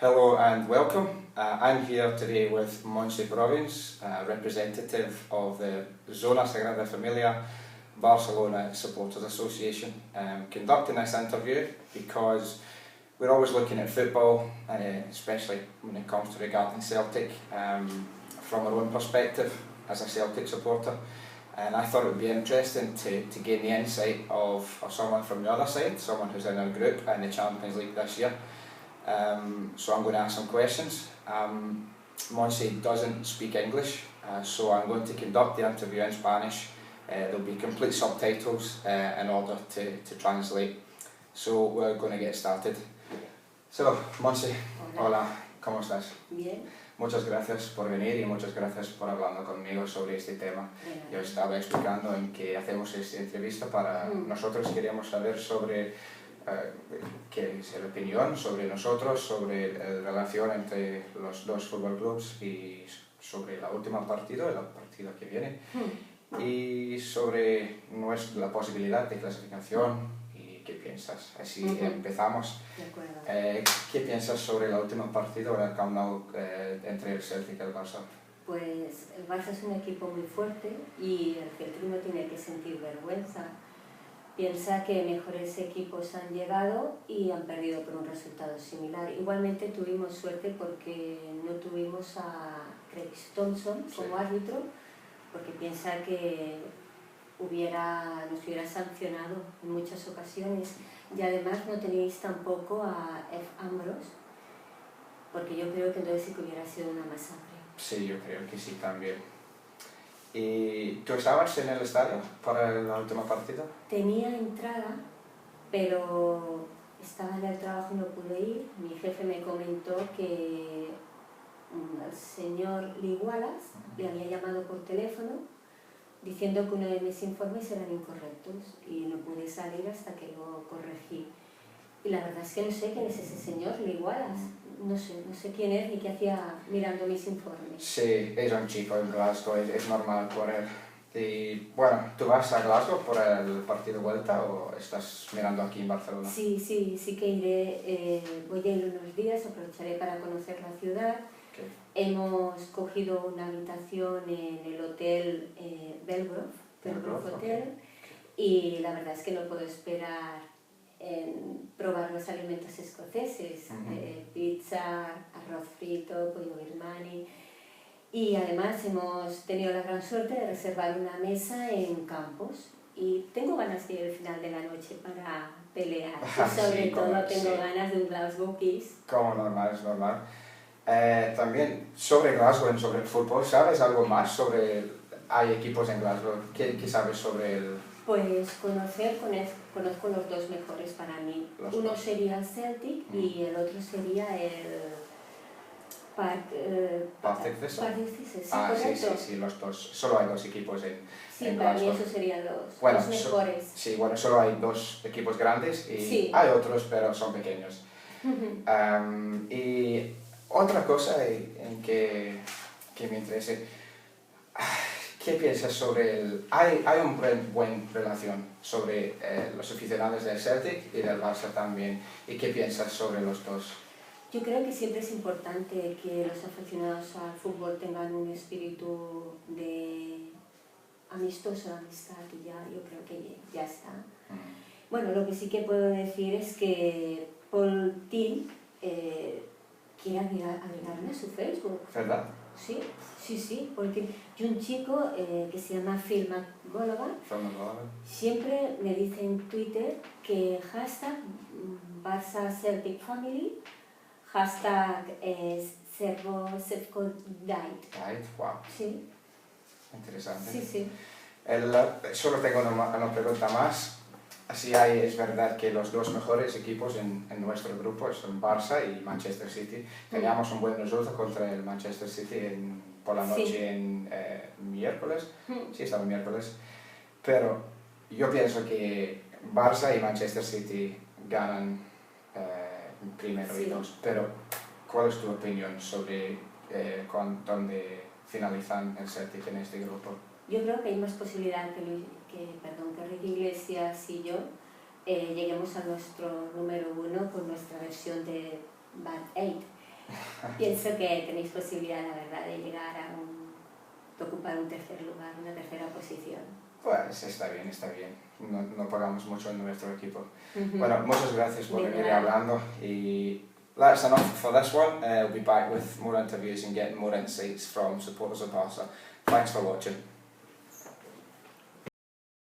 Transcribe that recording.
Hello and welcome. I'm here today with Montse Provins, representative of the Zona Sagrada Familia Barcelona Supporters Association, conducting this interview because we're always looking at football, especially when it comes to regarding Celtic, from our own perspective as a Celtic supporter. And I thought it would be interesting to gain the insight of someone from the other side, someone who's in our group in the Champions League this year. So I'm going to ask some questions. Montse doesn't speak English, so I'm going to conduct the interview in Spanish. There'll be complete subtitles in order to translate. So we're going to get started. So, Montse, hola, ¿cómo estás? Bien. Muchas gracias por venir y muchas gracias por hablando conmigo sobre este tema. Yo estaba explicando en que hacemos esta entrevista para nosotros queríamos saber sobre qué es la opinión sobre nosotros, sobre la relación entre los dos fútbol clubs y sobre la última partido, el partido que viene, y sobre la posibilidad de clasificación. ¿Qué piensas? Así empezamos. De acuerdo. ¿Qué piensas sobre el último partido en el Camp Nou entre el Celtic y el Barça? Pues el Barça es un equipo muy fuerte y el Celtic no tiene que sentir vergüenza. Piensa que mejores equipos han llegado y han perdido por un resultado similar. Igualmente tuvimos suerte porque no tuvimos a Craig Thompson como árbitro, porque piensa que nos hubiera sancionado en muchas ocasiones, y además no tenéis tampoco a F. Ambrose, porque yo creo que entonces sí que hubiera sido una masacre. Sí, yo creo que sí también. ¿Y tú estabas en el estadio para la última partida? Tenía entrada, pero estaba en el trabajo y no pude ir. Mi jefe me comentó que el señor Lee Wallace le había llamado por teléfono diciendo que uno de mis informes eran incorrectos y no pude salir hasta que lo corregí. Y la verdad es que no sé quién es ese señor, Lee Wallace. No sé quién es ni qué hacía mirando mis informes. Sí, es un chico en Glasgow, es normal por él. Y bueno, ¿tú vas a Glasgow por el partido de vuelta o estás mirando aquí en Barcelona? Sí que iré. Voy a ir unos días, aprovecharé para conocer la ciudad. Okay. Hemos cogido una habitación en el hotel Belgrove Hotel, y la verdad es que no puedo esperar en probar los alimentos escoceses, pizza, arroz frito, pollo birmani, y además hemos tenido la gran suerte de reservar una mesa en Campos y tengo ganas de ir al final de la noche para pelear y sobre todo tengo ganas de un Glasgow Kiss. Como normal, es normal. También sobre Glasgow, sobre el fútbol, ¿sabes algo más sobre hay equipos en Glasgow? ¿Qué sabes sobre el...? Pues conozco los dos mejores para mí. Uno sería el Celtic y el otro sería el Partick Thistle. Sí, los dos. Solo hay dos equipos en para Glasgow. mí esos serían los mejores. Solo hay dos equipos grandes y hay otros, pero son pequeños. Y otra cosa en que me interesa, ¿qué piensas sobre hay una buena relación sobre los aficionados del Celtic y del Barça también? ¿Y qué piensas sobre los dos? Yo creo que siempre es importante que los aficionados al fútbol tengan un espíritu de amistoso, amistad, y yo creo que ya está. Bueno, lo que sí que puedo decir es que Paul Team quiere agregarme a su Facebook. ¿Verdad? Sí, porque y un chico que se llama Phil McGollagan siempre me dice en Twitter que hashtag Barça Celtic Family, hashtag Servo Died, wow. Sí. Interesante. Sí. Solo tengo una pregunta más. Es verdad que los dos mejores equipos en nuestro grupo son Barça y Manchester City. Teníamos un buen resultado contra el Manchester City por la noche en miércoles. Sí, estaba miércoles. Pero yo pienso que Barça y Manchester City ganan primero y dos. Pero, ¿cuál es tu opinión sobre dónde finalizan el Celtic en este grupo? Yo creo que hay más posibilidad que Ricky Iglesias y yo lleguemos a nuestro número 1 con nuestra versión de Band Aid. pienso que tenéis posibilidad, la verdad, de llegar a de ocupar un tercer lugar, una tercera posición. Pues está bien, está bien. No pagamos mucho en nuestro equipo. Bueno, muchas gracias por venir hablando. Y that's enough for this one. We'll be back with more interviews and getting more insights from supporters of Barca. Thanks for watching.